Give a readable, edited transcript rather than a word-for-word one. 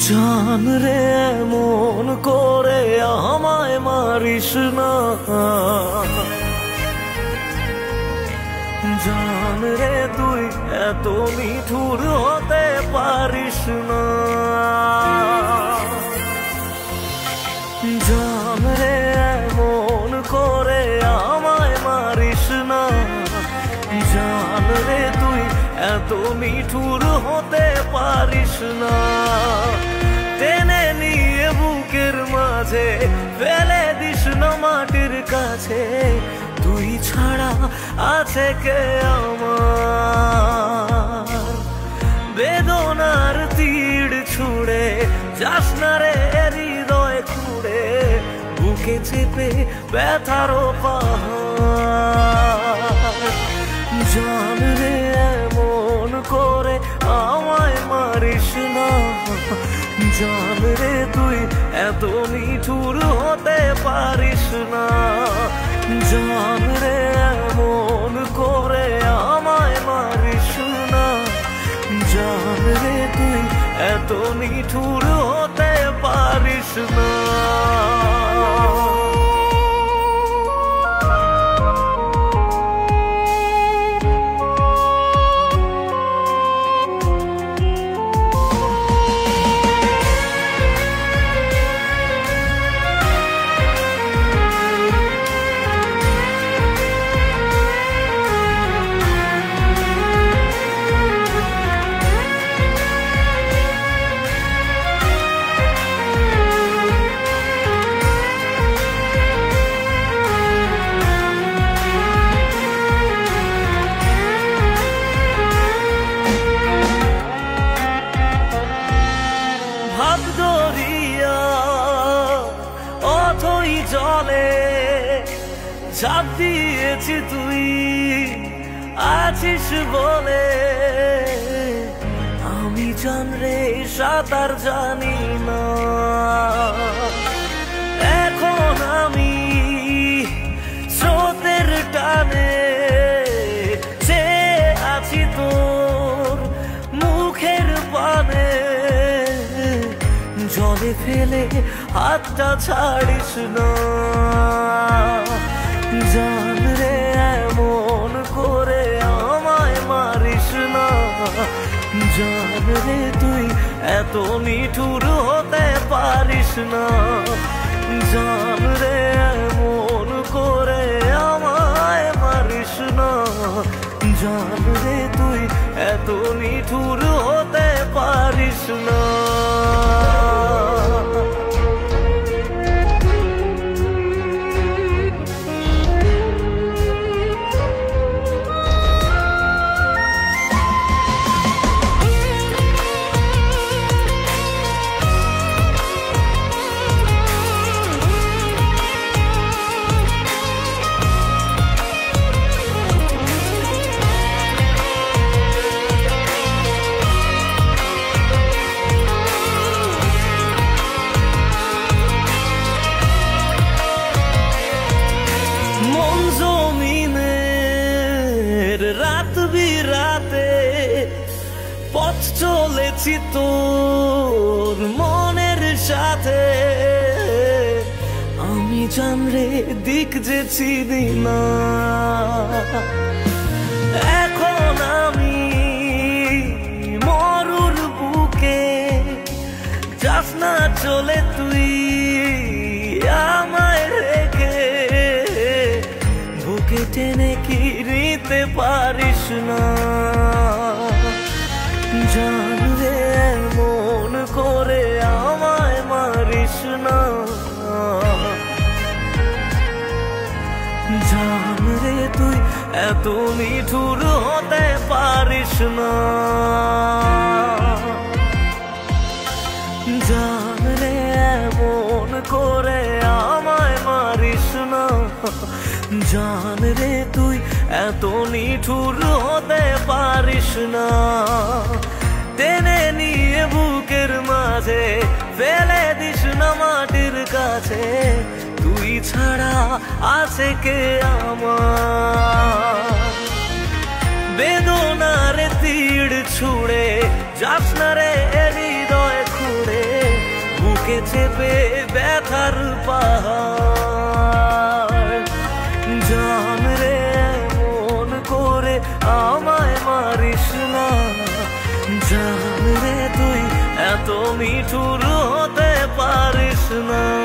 জান রে মন করে আমায় মারিস না, জান রে তুই এত নিঠুর হতে পারিস না। জান রে মন করে আমায় মারিস না, জান রে তুই এত নিঠুর হতে পারিস না। টেনে নিয়ে বুকের মাঝে ফেলে দিস না মাটির কাছে, তুই ছাড়া আছে কে আমার। বেদনার তীর ছুঁড়ে যাস না রে হৃদয় খুঁড়ে, বুকে চেপে ব্যথার পাহাড়। জান রে এমন করে আমায় মারিস না, জান রে তুই এত নিঠুর হতে পারিস না। জান রে এমন করে আমায় মারিস না, জান রে তুই এত নিঠুর হতে পারিস না। অথই জলে ঝাঁপ দিয়েছি তুই আছিস বলে, আমি জান রে সাঁতার জানি না। এখন আমি স্রোতের টানে চেয়ে আছি তোর মুখের পানে, জলে ফেলে হাতটা ছাড়িস না। জান রে এমন করে আমায় মারিস না, জান রে তুই এত নিঠুর হতে পারিস না। জান রে এমন করে আমায় মারিস না, জান রে তুই এত নিঠুর হতে পারিস না। রাত বিরাতে পথ চলেছি তোর মনের সাথে, আমি জান রে দিক যে চিনি না। এখন আমি মরুর বুকে যাস না চলে তুই আমায় রেখে, বুকে টেনে কি নিতে পারিস না। জান রে মন করে আমায় মারিস না, জান রে তুই এত নিঠুর হতে পারিস না। জান রে মন করে আমায় মারিস না, জান রে তুই এত নিঠুর হতে পারিস না। টেনে নিয়ে বুকের মাঝে ফেলে দিস না মাটির কাছে, তুই ছাড়া আছে কে আমার। বেদনার তীর ছুঁড়ে যাস না রে হৃদয় খুঁড়ে, বুকে চেপে ব্যথার পাহাড়। জান রে মন করে আমায় মারিস না, জান রে তুই এত মিঠুর হতে পারিস না।